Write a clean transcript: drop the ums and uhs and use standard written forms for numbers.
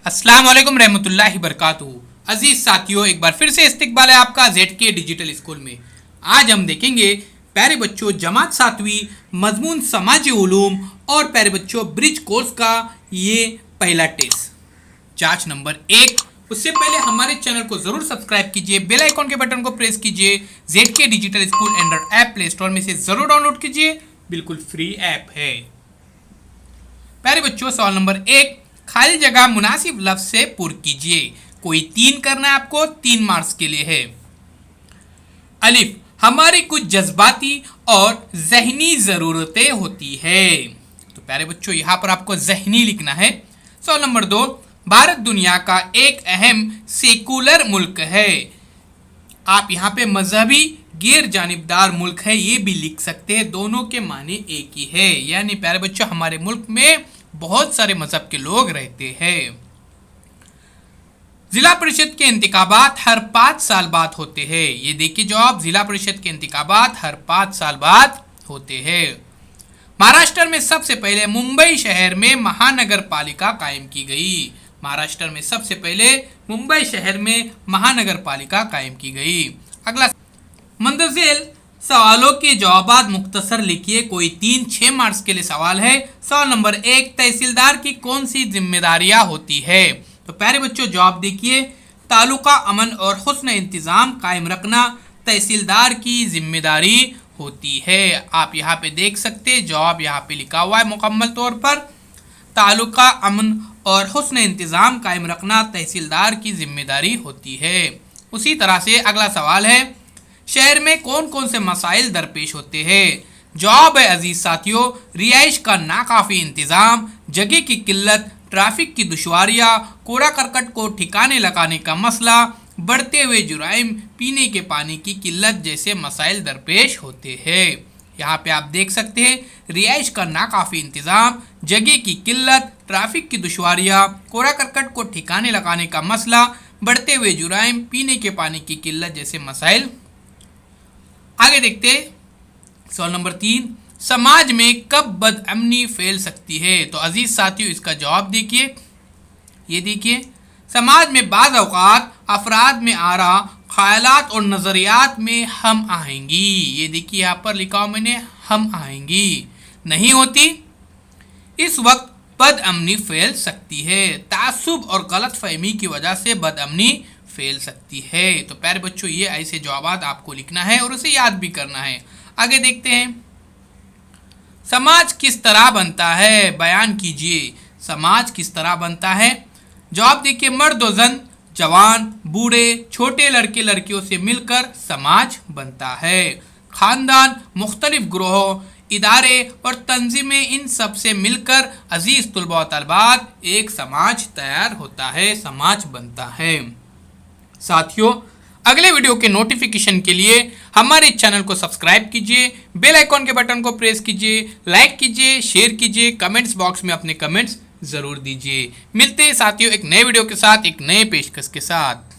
अस्सलाम वालेकुम रहमतुल्लाहि बरकातुहू। अजीज साथियों, एक बार फिर से इस्तकबाल है आपका ZK डिजिटल स्कूल में। आज हम देखेंगे प्यारे बच्चों जमात 7वीं मजमून समाजी उलूम और प्यारे बच्चों ब्रिज कोर्स का ये पहला टेस्ट जांच नंबर 1। उससे पहले हमारे चैनल को जरूर सब्सक्राइब कीजिए, बेल आइकॉन के बटन को प्रेस कीजिए। ZK digital school Android app play store में से जरूर डाउनलोड कीजिए, बिल्कुल फ्री ऐप है। प्यारे बच्चों सवाल नंबर 1, खाली जगह मुनासिब लफ्ज से पुर कीजिए। कोई 3 करना है आपको, 3 मार्क्स के लिए है। अलिफ, हमारी कुछ जज्बाती और जहनी जरूरतें होती है। तो प्यारे बच्चों यहाँ पर आपको जहनी लिखना है। सवाल नंबर 2, भारत दुनिया का एक अहम सेकुलर मुल्क है। आप यहाँ पे मजहबी गैर जानिबदार मुल्क है ये भी लिख सकते हैं, दोनों के माने एक ही है। यानी प्यारे बच्चों हमारे मुल्क में बहुत सारे मजहब के लोग रहते हैं। जिला परिषद के इंतखाबात हर 5 साल बाद होते हैं। ये देखिए जवाब, जिला परिषद के इंतखाबात हर 5 साल बाद होते हैं। महाराष्ट्र में सबसे पहले मुंबई शहर में महानगर पालिका कायम की गई। महाराष्ट्र में सबसे पहले मुंबई शहर में महानगर पालिका कायम की गई। अगला मंदरजेल सवालों के जवाब मुख्तसर लिखिए। कोई 3-6 मार्क्स के लिए सवाल है। सवाल नंबर 1, तहसीलदार की कौन सी जिम्मेदारियां होती है। तो प्यारे बच्चों जवाब देखिए, तालुका अमन और हुस्न इंतजाम कायम रखना तहसीलदार की जिम्मेदारी होती है। आप यहाँ पे देख सकते हैं, जवाब यहाँ पे लिखा हुआ है मुकम्मल तौर पर, तालुका अमन और हुस्न इंतजाम कायम रखना तहसीलदार की जिम्मेदारी होती है। उसी तरह से अगला सवाल है, शहर में कौन कौन से मसाइल दरपेश होते हैं। जवाब है अजीज साथियों, रिहाइश का नाकाफी इंतजाम, जगह की किल्लत, ट्रैफिक की दुश्वारियाँ, कूड़ा करकट को ठिकाने लगाने का मसला, बढ़ते हुए जुराइम, पीने के पानी की किल्लत जैसे मसाइल दरपेश होते हैं। यहाँ पे आप देख सकते हैं, रिहाइश का नाकाफी इंतजाम, जगह की किल्लत, ट्रैफिक की दुश्वारियाँ, कूड़ा करकट को ठिकाने लगाने का मसला, बढ़ते हुए जुराइम, पीने के पानी की किल्लत जैसे मसाइल। आगे देखते सवाल नंबर 3, समाज में कब बदअमनी फैल सकती है। तो अजीज साथियों इसका जवाब देखिए। ये देखिए, समाज में बाज़ औक़ात अफराद में आ रहा ख्यालात और नज़रियात में हम आएंगी। ये देखिए यहाँ पर लिखा हुआ मैंने, हम आएंगी नहीं होती, इस वक्त बदअमनी फैल सकती है। तासुब और गलत फहमी की वजह से बदअमनी फैल सकती है। तो प्यारे बच्चों ये ऐसे जवाब आपको लिखना है और उसे याद भी करना है। आगे देखते हैं, समाज किस तरह बनता है, बयान कीजिए। समाज किस तरह बनता है। जवाब देखिए, मर्द और जन, जवान, बूढ़े, छोटे लड़के लड़कियों से मिलकर समाज बनता है। खानदान, मुख्तलिफ ग्रोह, इदारे और तंजीमें, इन सब से मिलकर अजीज तुलबा व तलबात एक समाज तैयार होता है, समाज बनता है। साथियों अगले वीडियो के नोटिफिकेशन के लिए हमारे चैनल को सब्सक्राइब कीजिए, बेल आइकॉन के बटन को प्रेस कीजिए, लाइक कीजिए, शेयर कीजिए, कमेंट्स बॉक्स में अपने कमेंट्स जरूर दीजिए। मिलते हैं साथियों एक नए वीडियो के साथ, एक नए पेशकश के साथ।